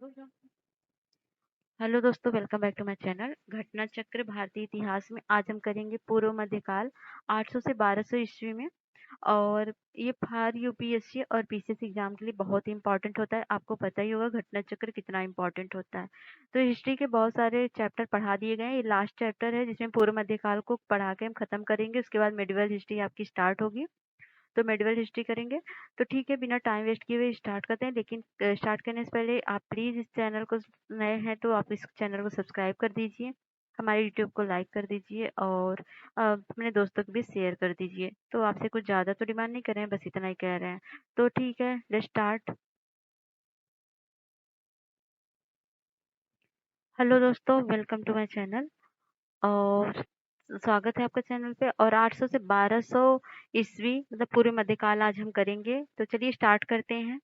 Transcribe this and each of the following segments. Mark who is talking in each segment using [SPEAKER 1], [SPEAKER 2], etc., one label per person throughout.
[SPEAKER 1] Hello दोस्तों, welcome back to my channel Ghatna Chakra भारतीय इतिहास में। आज हम करेंगे पूर्व मध्यकाल 800 से 1200 ईस्वी में। और ये फार यूपीएससी और पीसीएस एग्जाम के लिए बहुत ही इंपॉर्टेंट होता है। आपको पता ही होगा घटना चक्र कितना इंपॉर्टेंट होता है। तो हिस्ट्री के बहुत सारे चैप्टर पढ़ा दिए गए हैं। ये लास्ट चैप्टर है जिसमें पूर्व मध्यकाल को पढ़ा के हम खत्म करेंगे। उसके बाद मिडिवल हिस्ट्री आपकी स्टार्ट होगी। तो मेडिवल हिस्ट्री करेंगे। तो ठीक है, बिना टाइम वेस्ट किए हुए स्टार्ट करते हैं। लेकिन स्टार्ट करने से पहले आप प्लीज़ इस चैनल को नए हैं तो आप इस चैनल को सब्सक्राइब कर दीजिए, हमारे यूट्यूब को लाइक कर दीजिए और अपने दोस्तों को भी शेयर कर दीजिए। तो आपसे कुछ ज़्यादा तो डिमांड नहीं कर रहे हैं, बस इतना ही कह रहे हैं। तो ठीक है, लेट्स स्टार्ट। हेलो दोस्तों, वेलकम टू माय चैनल। और स्वागत है आपका चैनल पे। और 800 से 1200 ईस्वी मतलब पूर्व मध्यकाल आज हम करेंगे। तो चलिए स्टार्ट करते हैं।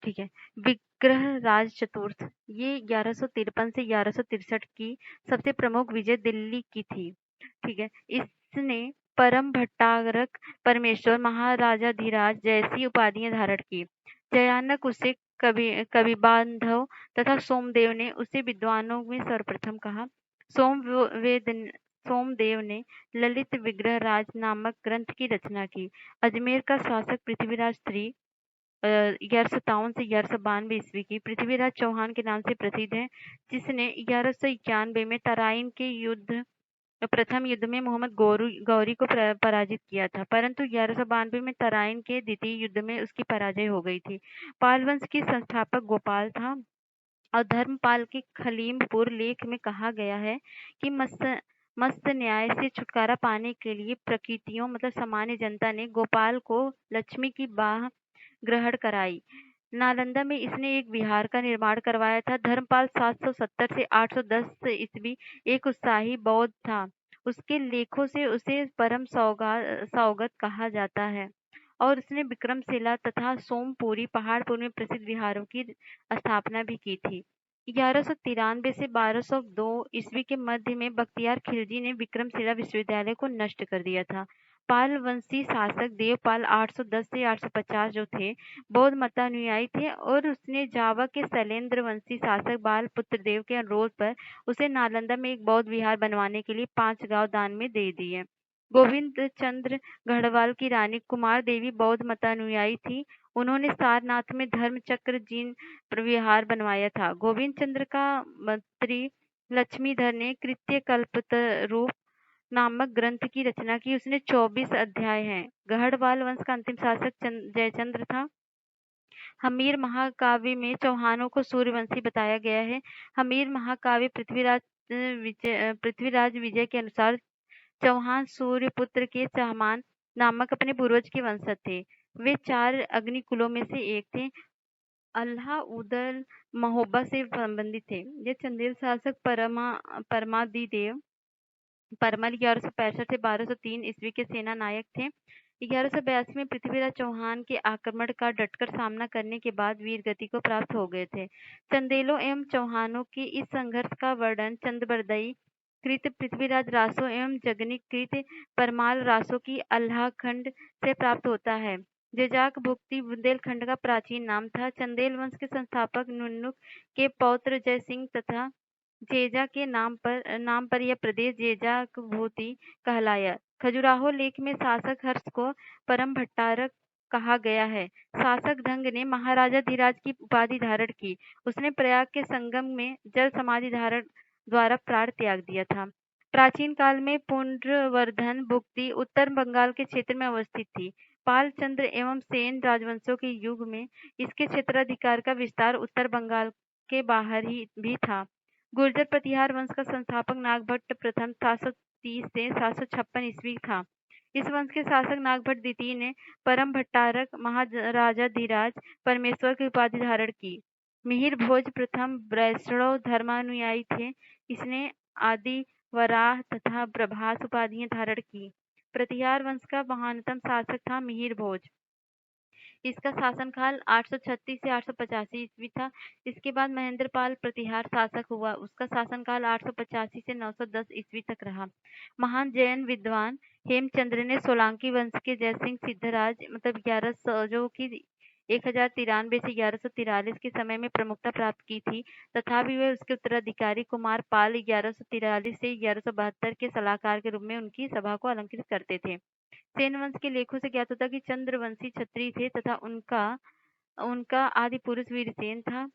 [SPEAKER 1] ठीक है। विग्रह राज चतुर्थ, ये 1153 से 1163 की सबसे प्रमुख विजय दिल्ली की थी। ठीक है। इसने परम भट्टारक, परमेश्वर, महाराजाधिराज जैसी उपाधियां धारण की। जयानक उसे कवि बांधव तथा सोमदेव ने उसे विद्वानों में सर्वप्रथम कहा। सोमवेद सोमदेव ने ललित विग्रह राज नामक ग्रंथ की रचना की। अजमेर का शासक पृथ्वीराज III 1157 से 1192 ईस्वी की पृथ्वीराज चौहान के नाम से प्रसिद्ध है, जिसने 1191 में तराइन के प्रथम युद्ध में मोहम्मद गौरी को पराजित किया था, परंतु 1192 में तराइन के द्वितीय युद्ध में उसकी पराजय हो गई थी। पाल वंश की संस्थापक गोपाल था। और धर्मपाल के खलीमपुर लेख में कहा गया है कि मस्त न्याय से छुटकारा पाने के लिए प्रकृतियों मतलब सामान्य जनता ने गोपाल को लक्ष्मी की बाह ग्रहण कराई। नालंदा में इसने एक विहार का निर्माण करवाया था। धर्मपाल 770 से 810 ईस्वी एक उत्साही बौद्ध था। उसके लेखों से उसे परम सौगत कहा जाता है। और उसने विक्रमशिला तथा सोमपुरी पहाड़पुर में प्रसिद्ध विहारों की स्थापना भी की थी। 1193 से 1202 ईस्वी के मध्य में बख्तियार खिलजी ने विक्रमशिला विश्वविद्यालय को नष्ट कर दिया था। पाल वंशी शासक देवपाल 810 से 850 जो थे, बौद्ध मतानुयायी थे और उसने जावा के शैलेंद्र वंशी शासक बाल पुत्र देव के अनुरोध पर उसे नालंदा में एक बौद्ध विहार बनवाने के लिए 5 गांव दान में दे दिए। गोविंद चंद्र गढ़वाल की रानी कुमार देवी बौद्ध मतानुयायी थी। उन्होंने सारनाथ में धर्मचक्र जीन विहार बनवाया था। गोविंद चंद्र का मंत्री लक्ष्मीधर ने कृत्य कल्पतरूप नामक ग्रंथ की रचना की। उसने 24 अध्याय हैं। गढ़वाल वंश का अंतिम शासक जयचंद्र था। हमीर महाकाव्य में चौहानों को सूर्यवंशी बताया गया है। हमीर महाकाव्य पृथ्वीराज विजय के अनुसार चौहान सूर्यपुत्र के चहमान नामक अपने पूर्वज के वंशज थे। वे 4 अग्नि कुलों में से एक थे। अल्लाह उदल महोबा से संबंधित थे। ये चंदेल शासक परमादिदेव परमल 1165 से 1203 ईस्वी के सेना नायक थे। 1182 में पृथ्वीराज चौहान के आक्रमण का डटकर सामना करने के बाद वीर गति को प्राप्त हो गए थे। चंदेलों एवं चौहानों के इस संघर्ष का वर्णन चंद्रबरदई कृत पृथ्वीराज रासो एवं जगनिक कृत परमाल रासो की अल्लाहखंड से प्राप्त होता है। जेजाक भुक्ति बुंदेलखंड का प्राचीन नाम था। चंदेल वंश के संस्थापक नुन्नुक के पौत्र जय सिंह तथा जेजा के नाम पर यह प्रदेश जेजाकभूति कहलाया। खजुराहो लेख में शासक हर्ष को परम भट्टारक कहा गया है। शासक धंग ने महाराजाधिराज की उपाधि धारण की। उसने प्रयाग के संगम में जल समाधि धारण द्वारा प्राण त्याग दिया था। प्राचीन काल में पुंड्रवर्धन भुक्ति उत्तर बंगाल के क्षेत्र में अवस्थित थी। पाल चंद्र एवं सेन राजवंशों के युग में इसके क्षेत्राधिकार का विस्तार उत्तर बंगाल के बाहर ही भी था। गुर्जर प्रतिहार वंश का संस्थापक नागभट्ट प्रथम 730 से 756 ईस्वी था। इस वंश के शासक नागभट्ट द्वितीय ने परम भट्टारक महाराजाधिराज परमेश्वर की उपाधि धारण की। मिहिर भोज प्रथम वैष्णव धर्मानुयायी थे। इसने आदि वराह तथा प्रभास उपाधियां धारण की। प्रतिहार वंश का महानतम शासक था मिहिर भोज। इसका शासनकाल 836 से 885 ईस्वी था। इसके बाद महेंद्रपाल प्रतिहार शासक हुआ। उसका शासनकाल 885 से 910 ईस्वी तक रहा। महान जैन विद्वान हेमचंद्र ने सोलंकी वंश के जयसिंह सिद्धराज मतलब 1100 जो कि 1093 से 1143 के समय में प्रमुखता प्राप्त की थी। तथापि वे उसके उत्तराधिकारी कुमार पाल 1143 से 1172 के सलाहकार के रूप में उनकी सभा को अलंकृत करते थे। सेन वंश के लेखों से ज्ञात होता कि चंद्रवंशी क्षत्रिय थे तथा उनका उनका आदि पुरुष वीरसेन था।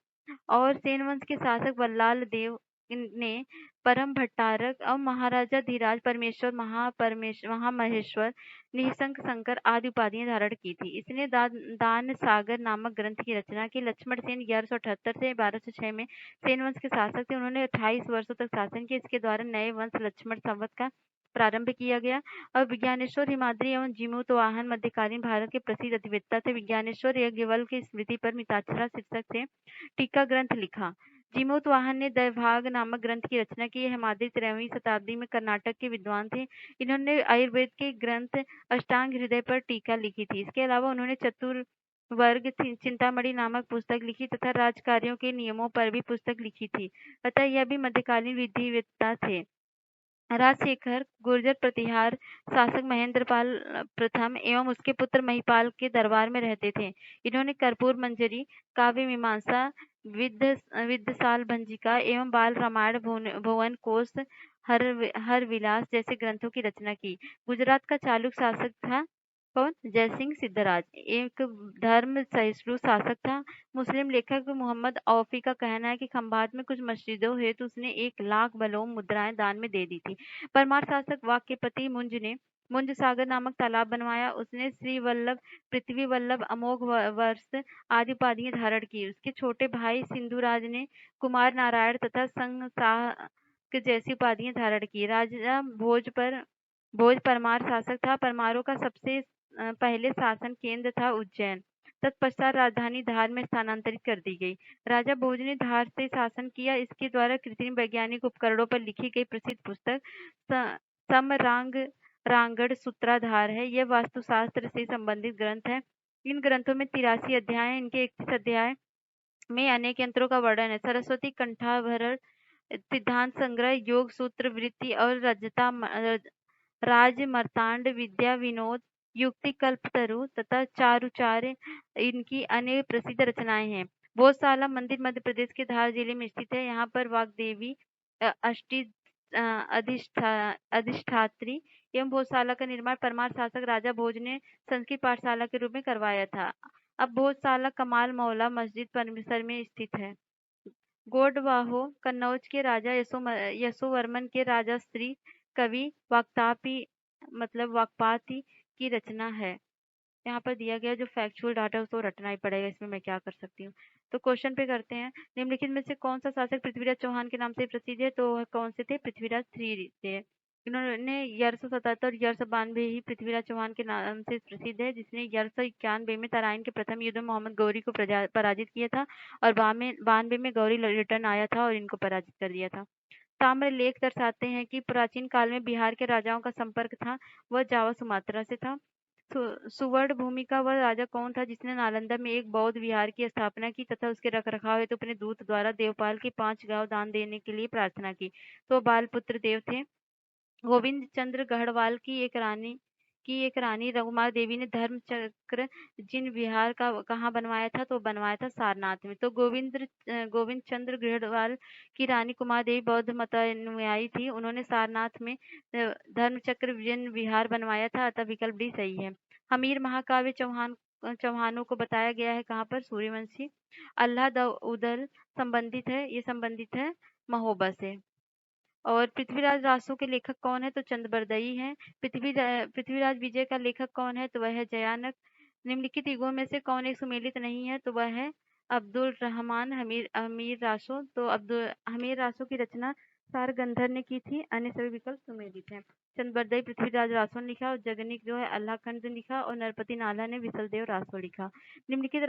[SPEAKER 1] और सेन वंश के शासक बल्लाल देव ने परम भट्टारक और महाराजा धीराज परमेश्वर महामहेश्वर निशंक शंकर आदि उपाधियां धारण की थी। इसने दान सागर नामक ग्रंथ की रचना की। लक्ष्मण सेन 1178 से 1206 में सेन वंश के शासक थे। उन्होंने 28 वर्षों तक शासन किया। इसके द्वारा नए वंश लक्ष्मण संवत का प्रारंभ किया गया। और विज्ञानेश्वर हिमाद्री एवं जीमूतवाहन मध्यकालीन भारत के प्रसिद्ध अधिवक्ता थे। विज्ञानेश्वर यज्ञवल्क्य की स्मृति पर मिताक्षरा शीर्षक से टीका ग्रंथ लिखा। जीमूतवाहन ने दैवभाग नामक ग्रंथ की रचना की। हिमाद्री 13वीं शताब्दी में कर्नाटक के विद्वान थे। इन्होंने आयुर्वेद के ग्रंथ अष्टांग हृदय पर टीका लिखी थी। इसके अलावा उन्होंने चतुर्वर्ग चिंतामणि नामक पुस्तक लिखी तथा राजकार्यों के नियमों पर भी पुस्तक लिखी थी। अतः यह भी मध्यकालीन विधिवेत्ता थे। राजशेखर गुर्जर प्रतिहार शासक महेंद्रपाल प्रथम एवं उसके पुत्र महिपाल के दरबार में रहते थे। इन्होंने कर्पूर मंजरी, काव्य मीमांसा, विद्धशाल भंजिका एवं बाल रामायण, भुवन कोश, हर विलास जैसे ग्रंथों की रचना की। गुजरात का चालुक्य शासक था कौन? जयसिंह सिद्धराज। एक धर्म सहिष्णु शासक था। मुस्लिम लेखक मोहम्मद औफी का कहना है कि खंभात में कुछ मस्जिदों हेतु उसने 1 लाख बलोम मुद्राएं दान में दे दी थी। परमार शासक वाक्यपति मुंज ने मुंज सागर नामक तालाब बनवाया। उसने श्री वल्लभ, पृथ्वी वल्लभ, अमोघ वर्ष आदि उपाधियां धारण की। उसके छोटे भाई सिंधुराज ने कुमार नारायण तथा संग साह जैसी उपाधियां धारण की। राजा भोज परमार शासक था। परमारों का सबसे पहले शासन केंद्र था उज्जैन। तत्पश्चात राजधानी धार में स्थानांतरित कर दी गई। राजा भोज ने धार से शासन किया। इसके द्वारा कृत्रिम वैज्ञानिक उपकरणों पर लिखी गई प्रसिद्ध पुस्तक समरांग रांगड़ सूत्राधार है। यह वास्तुशास्त्र से संबंधित ग्रंथ है। इन ग्रंथों में 83 अध्याय हैं। इनके 31 अध्याय में अनेक यंत्रों का वर्णन है। सरस्वती कंठाभरण, सिद्धांत संग्रह, योग सूत्र, वृत्ति और रजता, राज मर्तांड, विद्या विनोद, युक्ति कल्पतरु तथा चारुचार्य इनकी अनेक प्रसिद्ध रचनाएं हैं। भोजशाला मंदिर मध्य प्रदेश के धार जिले में स्थित है। यहाँ पर वाग्देवी अष्टी अधिष्ठात्री एवं भोजशाला का निर्माण परमार शासक राजा भोज ने संस्कृत पाठशाला के रूप में करवाया था। अब भोजशाला कमाल मौला मस्जिद परिसर में स्थित है। गोडवाहो कन्नौज के राजा यशोवर्मन के राजा स्त्री कवि वाक्पाती की रचना है। यहाँ पर दिया गया जो फैक्चुअल डाटा है उसको रटना ही पड़ेगा। इसमें मैं क्या कर सकती हूँ। तो क्वेश्चन पे करते हैं। निम्नलिखित में से कौन सा शासक पृथ्वीराज चौहान के नाम से प्रसिद्ध है? तो कौन से थे? पृथ्वीराज 3 थे। इन्होंने 1177 और 1192 ही पृथ्वीराज चौहान के नाम से प्रसिद्ध है, जिसने 1191 में तराइन के प्रथम युद्ध में मोहम्मद गौरी को पराजित किया था और 92 में गौरी रिटर्न आया था और इनको पराजित कर दिया था। ताम्र लेख दर्शाते हैं कि प्राचीन काल में बिहार के राजाओं का संपर्क था, वह जावा सुमात्रा से था। सुवर्ण भूमि का वह राजा कौन था जिसने नालंदा में एक बौद्ध विहार की स्थापना की तथा उसके रखरखाव हेतु अपने दूत द्वारा देवपाल के 5 गांव दान देने के लिए प्रार्थना की? तो बालपुत्र देव थे। गोविंद चंद्र गढ़वाल की एक रानी रघुमार देवी ने धर्म चक्र जिन विहार का कहाँ बनवाया था? तो बनवाया था सारनाथ में। तो गोविंद चंद्र गढ़वाल की रानी कुमार देवी बौद्ध मतानुयायी थी। उन्होंने सारनाथ में धर्म चक्र जिन विहार बनवाया था। अतः विकल्प डी सही है। हमीर महाकाव्य चौहानों को बताया गया है कहाँ पर? सूर्यवंशी। अल्लाह उदल संबंधित है, ये संबंधित है महोबा से। और पृथ्वीराज रासो के लेखक कौन है? तो चंद्रबरदई हैं। पृथ्वीराज विजय का लेखक कौन है? तो वह है जयानक। निम्नलिखित युगों में से कौन एक सुमेलित नहीं है? तो वह है अब्दुल रहमान हमीर रासो। तो हमीर रासो की रचना सार गंधर ने की थी। अन्य सभी विकल्प सुमेलित हैं। चंद्रबरदई पृथ्वीराज रासो ने लिखा और जगनिक जो है अल्लाह खंड लिखा और नरपति नाला ने विसलदेव रासो लिखा। निम्नलिखित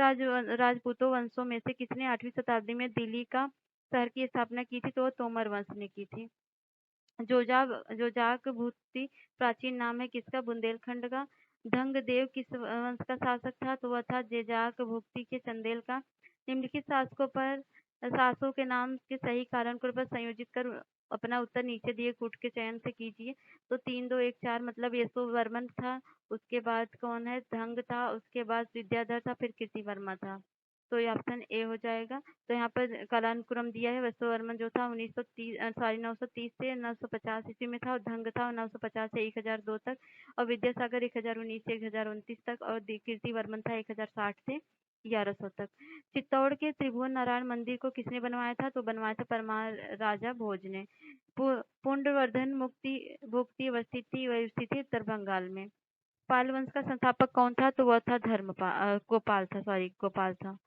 [SPEAKER 1] राजपूतों वंशों में से किसने 8वीं शताब्दी में दिल्ली का शहर की स्थापना की थी? तो तोमर वंश ने की थी। जोजाक भूति प्राचीन नाम है किसका? बुंदेलखंड का। धंगदेव किस वंश का शासक था? तो वह था जेजाक भुक्ति के चंदेल का। निम्नलिखित शासकों के नाम के सही कारण को संयोजित कर अपना उत्तर नीचे दिए कूट के चयन से कीजिए। तो 3, 2, 1, 4 मतलब यशोवर्मन था, उसके बाद कौन है, धंग था, उसके बाद विद्याधर था, फिर कीर्तिवर्मा था। तो ये ऑप्शन ए हो जाएगा। तो यहाँ पर कालानुक्रम दिया है, यशोवर्मन जो था 930 से 950 ईस्वी में था, और धंग था 950 से 1002 तक, और विद्यासागर 1019 से 1029 तक, और कीर्तिवर्मन था 1060 से 1100 तक। चित्तौड़ के त्रिभुवन नारायण मंदिर को किसने बनवाया था? तो बनवाया था परमार राजा भोज ने। पुंडवर्धन मुक्ति भुक्ति अवस्थित थी उत्तर बंगाल में। पाल वंश का संस्थापक कौन था? तो वह था गोपाल था।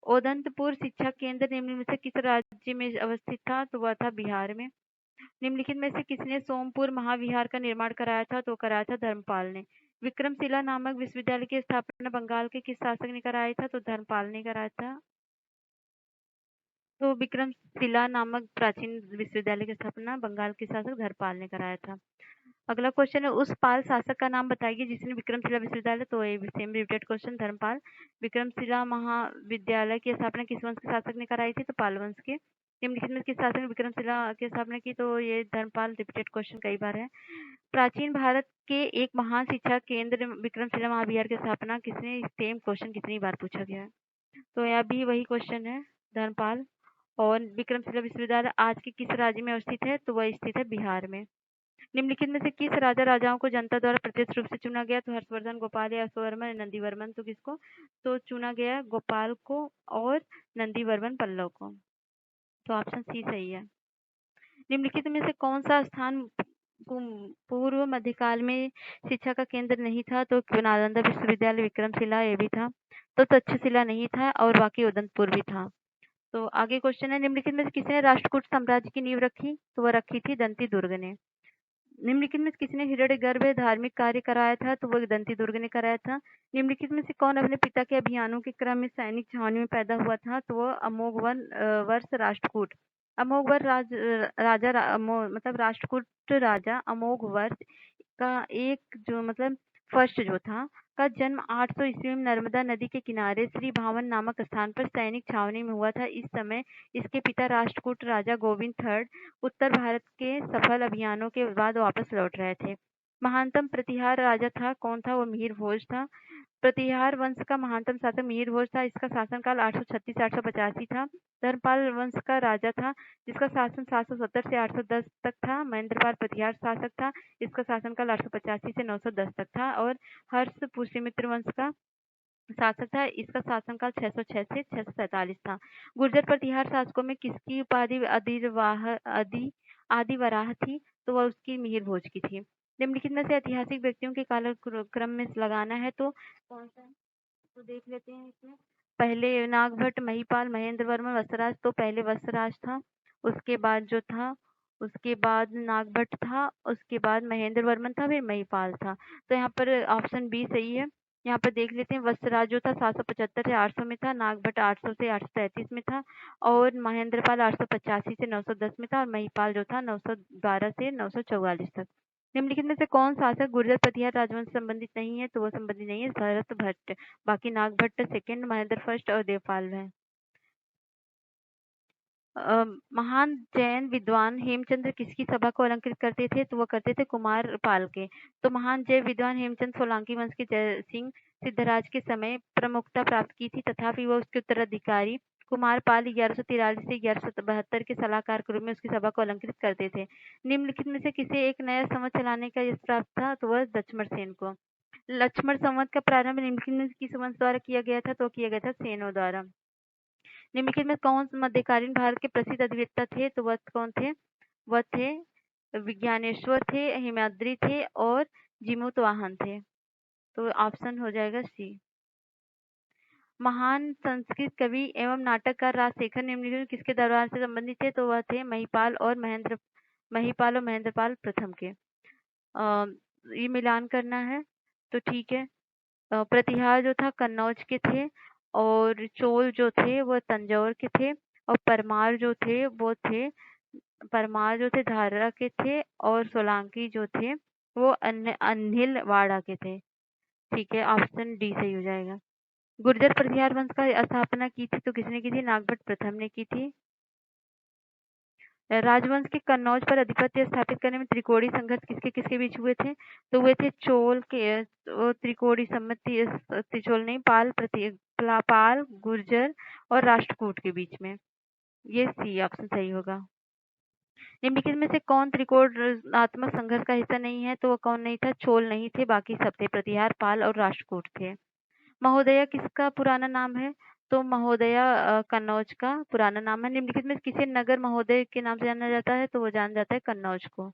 [SPEAKER 1] ओदंतपुर शिक्षा केंद्र निम्न में से किस राज्य में अवस्थित था? तो वह था बिहार में। निम्नलिखित में से किसने सोमपुर महाविहार का निर्माण कराया था? तो कराया था धर्मपाल ने। विक्रमशिला नामक विश्वविद्यालय की स्थापना बंगाल के किस शासक ने कराया था? तो धर्मपाल ने कराया था। तो विक्रमशिला नामक प्राचीन विश्वविद्यालय की स्थापना बंगाल के शासक धर्मपाल ने कराया था। अगला क्वेश्चन है, उस पाल शासक का नाम बताइए जिसने विक्रमशिला विश्वविद्यालय, तो ये same repeated question, Dharmapal. Vikramshila महाविद्यालय की स्थापना किस वंश के शासक ने कराई थी? तो पाल वंश के। निम्नलिखित में किस शासक ने विक्रमशिला की स्थापना की? तो ये धर्मपाल। रिपीटेड क्वेश्चन कई बार है। प्राचीन भारत के एक महान शिक्षा केंद्र विक्रमशिला महाविहार की स्थापना किसने? सेम क्वेश्चन कितनी बार पूछा गया है। तो यहाँ भी वही क्वेश्चन है, धर्मपाल। और विक्रमशिला विश्वविद्यालय आज के किस राज्य में अवस्थित है? तो वह स्थित है बिहार में। निम्नलिखित में से किस राजा राजाओं को जनता द्वारा प्रत्यक्ष रूप से चुना गया? तो हर्षवर्धन, गोपाल या यशोवर्मन, नंदीवर्मन। तो किसको? तो चुना गया गोपाल को और नंदीवर्मन पल्लव को। तो ऑप्शन सी सही है। निम्नलिखित में से कौन सा स्थान पूर्व मध्यकाल में शिक्षा का केंद्र नहीं था? तो नालंदा विश्वविद्यालय, विक्रमशिला ये भी था। तो तक्षशिला नहीं था, और बाकी उदंतपुर भी था। तो आगे क्वेश्चन है, निम्नलिखित में से किसने राष्ट्रकूट साम्राज्य की नींव रखी? तो वह रखी थी दंती दुर्ग ने। निम्नलिखित में किसने हिरण्यगर्भ धार्मिक कार्य कराया था? तो वह दंती दुर्ग ने कराया था। निम्नलिखित में से कौन अपने पिता के अभियानों के क्रम में सैनिक छावनी में पैदा हुआ था? तो वह अमोघवन वर्ष राष्ट्रकूट। अमोघवर मतलब राष्ट्रकूट राजा अमोघ वर्ष का एक जो मतलब फर्स्ट जो था का जन्म 800 ईस्वी में नर्मदा नदी के किनारे श्री भावन नामक स्थान पर सैनिक छावनी में हुआ था। इस समय इसके पिता राष्ट्रकूट राजा गोविंद थर्ड उत्तर भारत के सफल अभियानों के बाद वापस लौट रहे थे। महानतम प्रतिहार राजा था, कौन था? वो मिहिर भोज था। प्रतिहार वंश का महानतम शासक मिहिर भोज था। इसका शासनकाल 836 से 885 था। धर्मपाल वंश का राजा था, जिसका शासन 770 से 810 तक था। महेंद्रपाल प्रतिहार शासक था, इसका शासनकाल 885 से 910 तक था। और हर्ष पुष्यमित्र वंश का शासक था, इसका शासनकाल 606 से 647 था। गुर्जर प्रतिहार शासकों में किसकी उपाधि आदिवराह थी? तो वह उसकी मिहिर भोज की थी। निम्नलिखित में से ऐतिहासिक व्यक्तियों के कालक्रम में लगाना है तो कौन सा? तो देख लेते हैं इसमें। पहले नागभट्ट, महिपाल, महेंद्र वर्मन, वत्सराज। तो पहले वत्सराज था, उसके बाद जो था उसके बाद नागभट्ट था, उसके बाद महेंद्र वर्मन था, फिर महिपाल था। तो यहाँ पर ऑप्शन बी सही है। यहाँ पर देख लेते हैं, वत्सराज जो था 775 से 800 में था, नागभट्ट 800 से 833 में था, और महेंद्रपाल 885 से 910 में था, और महिपाल जो था 912 से 944 तक। निम्नलिखित में से कौन शासक गुर्जर प्रतिहार राजवंश से संबंधित नहीं है? तो वो संबंधित नहीं है, भरत भट्ट। बाकी नागभट्ट सेकंड, महेंद्र फर्स्ट और देवपाल है। महान जैन विद्वान हेमचंद्र किसकी सभा को अलंकृत करते थे? तो वह करते थे कुमार पाल के। तो महान जैन विद्वान हेमचंद सोलंकी वंश के जय सिंह सिद्धराज के समय प्रमुखता प्राप्त की थी, तथापि वह उसके उत्तराधिकारी कुमार पाल 1143 से 1172 के सलाहकार के रूप में उसकी सभा को अलंकृत करते थे। निम्नलिखित में से किसे एक नया संवत चलाने का यश प्राप्त था? तो वह लक्ष्मण सेन को। लक्ष्मण संवत का प्रारंभ निम्नलिखित में किस वंश द्वारा किया गया था? तो किया गया था सेनों द्वारा। निम्नलिखित में कौन मध्यकालीन भारत के प्रसिद्ध अधिवक्ता थे? तो वह कौन थे? वह थे विज्ञानेश्वर थे, हिमाद्री थे, और जीमूतवाहन थे। तो ऑप्शन हो जाएगा सी। महान संस्कृत कवि एवं नाटककार राजशेखर निम्नलिखित में किसके दरबार से संबंधित थे? तो वह थे महिपाल और महेंद्रपाल प्रथम के। ये मिलान करना है तो ठीक है। प्रतिहार जो था कन्नौज के थे, और चोल जो थे वो तंजौर के थे, और परमार जो थे धारड़ा के थे, और सोलंकी जो थे वो अन्हिलवाड़ा के थे। ठीक है, ऑप्शन डी सही हो जाएगा। गुर्जर प्रतिहार वंश का स्थापना की थी तो किसने की थी? नागभट्ट प्रथम ने की थी। राजवंश के कन्नौज पर आधिपत्य स्थापित करने में त्रिकोणी संघर्ष किसके किसके बीच हुए थे? तो हुए थे चोल के त्रिकोणी सम्मति, त्रिचोल नहीं, पाल, गुर्जर और राष्ट्रकूट के बीच में। ये सी ऑप्शन सही होगा। निम्नलिखित में से कौन त्रिकोणात्मक संघर्ष का हिस्सा नहीं है? तो वो कौन नहीं था? चोल नहीं थे, बाकी सब थे, प्रतिहार, पाल और राष्ट्रकूट थे। महोदया किसका पुराना नाम है? तो महोदया कन्नौज का पुराना नाम है। निम्नलिखित में किसे नगर महोदय के नाम से जाना जाता है? तो वो जाना जाता है कन्नौज को।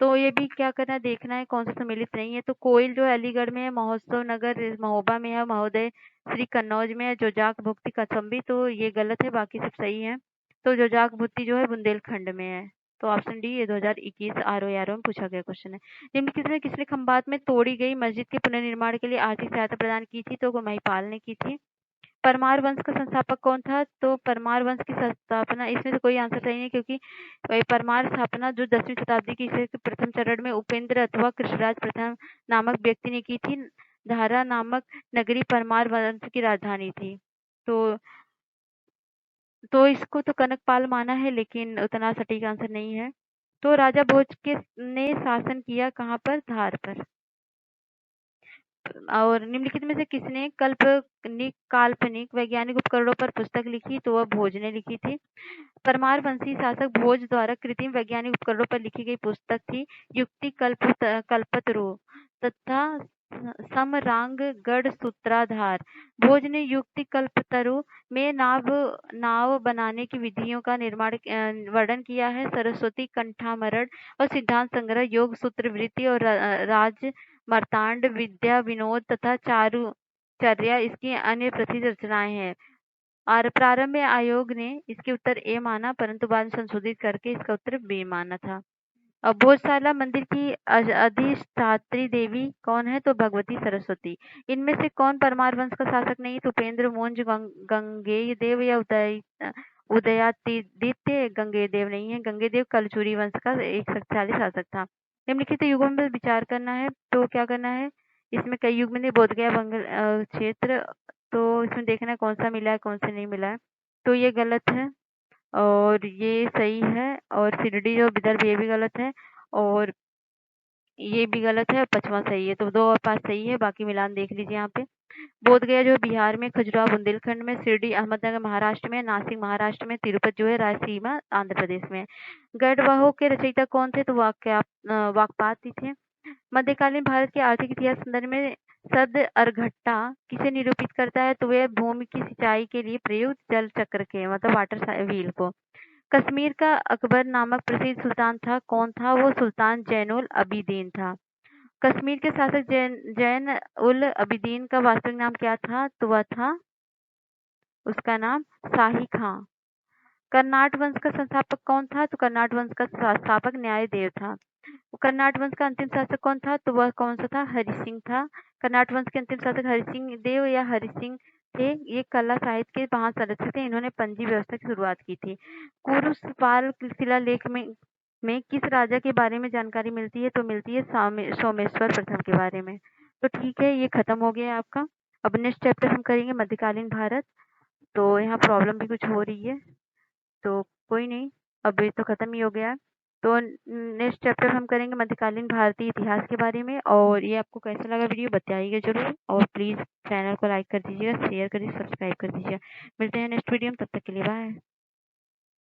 [SPEAKER 1] तो ये भी क्या करना है, देखना है कौन सा सम्मिलित नहीं है। तो कोयल जो अलीगढ़ में है, महोत्सव नगर महोबा में है, महोदय श्री कन्नौज में है, जोजाक भुक्ति कौशाम्बी, तो ये गलत है, बाकी सब सही है। तो जोजाक भुक्ति जो है बुंदेलखंड में है। तो ऑप्शन डी, ये 2021 आरओ में पूछा गया क्वेश्चन है। निम्नलिखित में किसने खंबात में तोड़ी गई मस्जिद के पुनर्निर्माण के लिए आर्थिक सहायता प्रदान की थी? तो महिपाल ने की थी। परमार वंश का संस्थापक कौन था? तो परमार वंश की स्थापना, इसमें से कोई आंसर सही नहीं, क्योंकि परमार स्थापना जो 10वीं शताब्दी की ईस्वी के प्रथम चरण में उपेंद्र अथवा कृष्णराज प्रथम नामक व्यक्ति ने की थी। धारा नामक नगरी परमार वंश की राजधानी थी। तो इसको तो कनकपाल माना है, लेकिन उतना सटीक आंसर नहीं है। तो राजा भोज के ने शासन किया कहाँ पर? धार पर। और निम्नलिखित में से किसने काल्पनिक वैज्ञानिक उपकरणों पर पुस्तक लिखी? तो वह भोज ने लिखी थी। परमार वंशी शासक भोज द्वारा कृत्रिम वैज्ञानिक उपकरणों पर लिखी गई पुस्तक थी युक्ति कल्पतरु तथा समरांग गढ़ सूत्राधार। भोज ने युक्ति कल्पतरु में नाव बनाने की विधियों का वर्णन किया है। सरस्वती कंठामरण और सिद्धांत संग्रह, योग सूत्र वृत्ति और राज मार्तांड, विद्या विनोद तथा चारुचर्या इसकी अन्य प्रसिद्ध रचनाएं हैं। और प्रारंभ में आयोग ने इसके उत्तर ए माना, परंतु बाद में संशोधित करके इसका उत्तर बी माना था। अब भोजशाला मंदिर की अधिष्ठात्री देवी कौन है? तो भगवती सरस्वती। इनमें से कौन परमार वंश का शासक नहीं? तो उपेंद्र मोंज गंगेय देव या उदयादित्य गंगेय देव नहीं है। गंगेय देव कलचुरी वंश का एक शक्तिशाली शासक था। निम्नलिखित युगों में विचार करना है। तो क्या करना है, इसमें कई युग में बोध गया क्षेत्र, तो इसमें देखना है कौन सा मिला है, कौन सा नहीं मिला है। तो ये गलत है और ये सही है, और शिरडी और विदर्भ ये भी गलत है, और ये भी गलत है, और पचवां सही है। तो 2 और 5 सही है, बाकी मिलान देख लीजिए यहाँ पे। बोध गया जो बिहार में, खजुराहो बुंदेलखंड में, शिरडी अहमदनगर महाराष्ट्र में, नासिक महाराष्ट्र में, तिरुपति जो है रायसीमा आंध्र प्रदेश में। गढ़वाहों के रचयिता कौन थे? तो वाकपात ही थे। मध्यकालीन भारत के आर्थिक इतिहास संदर्भ में सद अर्घट्टा किसे निरूपित करता है? तो वह भूमि की सिंचाई के लिए प्रयुक्त जल चक्र के, मतलब वाटर व्हील को। कश्मीर का अकबर नामक प्रसिद्ध सुल्तान था, कौन था वो? सुल्तान जैनुल अबिदीन था। कश्मीर के शासक जैन उल अबिदीन का वास्तविक नाम क्या था? तो वह था, उसका नाम शाही खां। कर्नाट वंश का संस्थापक कौन था? तो कर्नाट वंश का संस्थापक न्यायदेव था। कर्नाट वंश का अंतिम शासक कौन था? तो वह कौन सा था? हरि सिंह था। कर्नाट वंश के अंतिम शासक हरि सिंह देव या हरि सिंह थे। ये कला साहित्य के महासंरक्षक थे। इन्होंने पंजी व्यवस्था की शुरुआत की थी। कुरुशपाल शिलालेख में किस राजा के बारे में जानकारी मिलती है? तो मिलती है सोमेश्वर प्रथम के बारे में। तो ठीक है, ये खत्म हो गया आपका। अब नेक्स्ट चैप्टर हम करेंगे मध्यकालीन भारत। तो यहाँ प्रॉब्लम भी कुछ हो रही है, तो कोई नहीं, अब ये तो खत्म ही हो गया। तो नेक्स्ट चैप्टर हम करेंगे मध्यकालीन भारतीय इतिहास के बारे में। और ये आपको कैसा लगा वीडियो बताइएगा जरूर, और प्लीज चैनल को लाइक कर दीजिएगा, शेयर कर दीजिए, सब्सक्राइब कर दीजिएगा। मिलते हैं नेक्स्ट वीडियो में, तब तक के लिए बाय।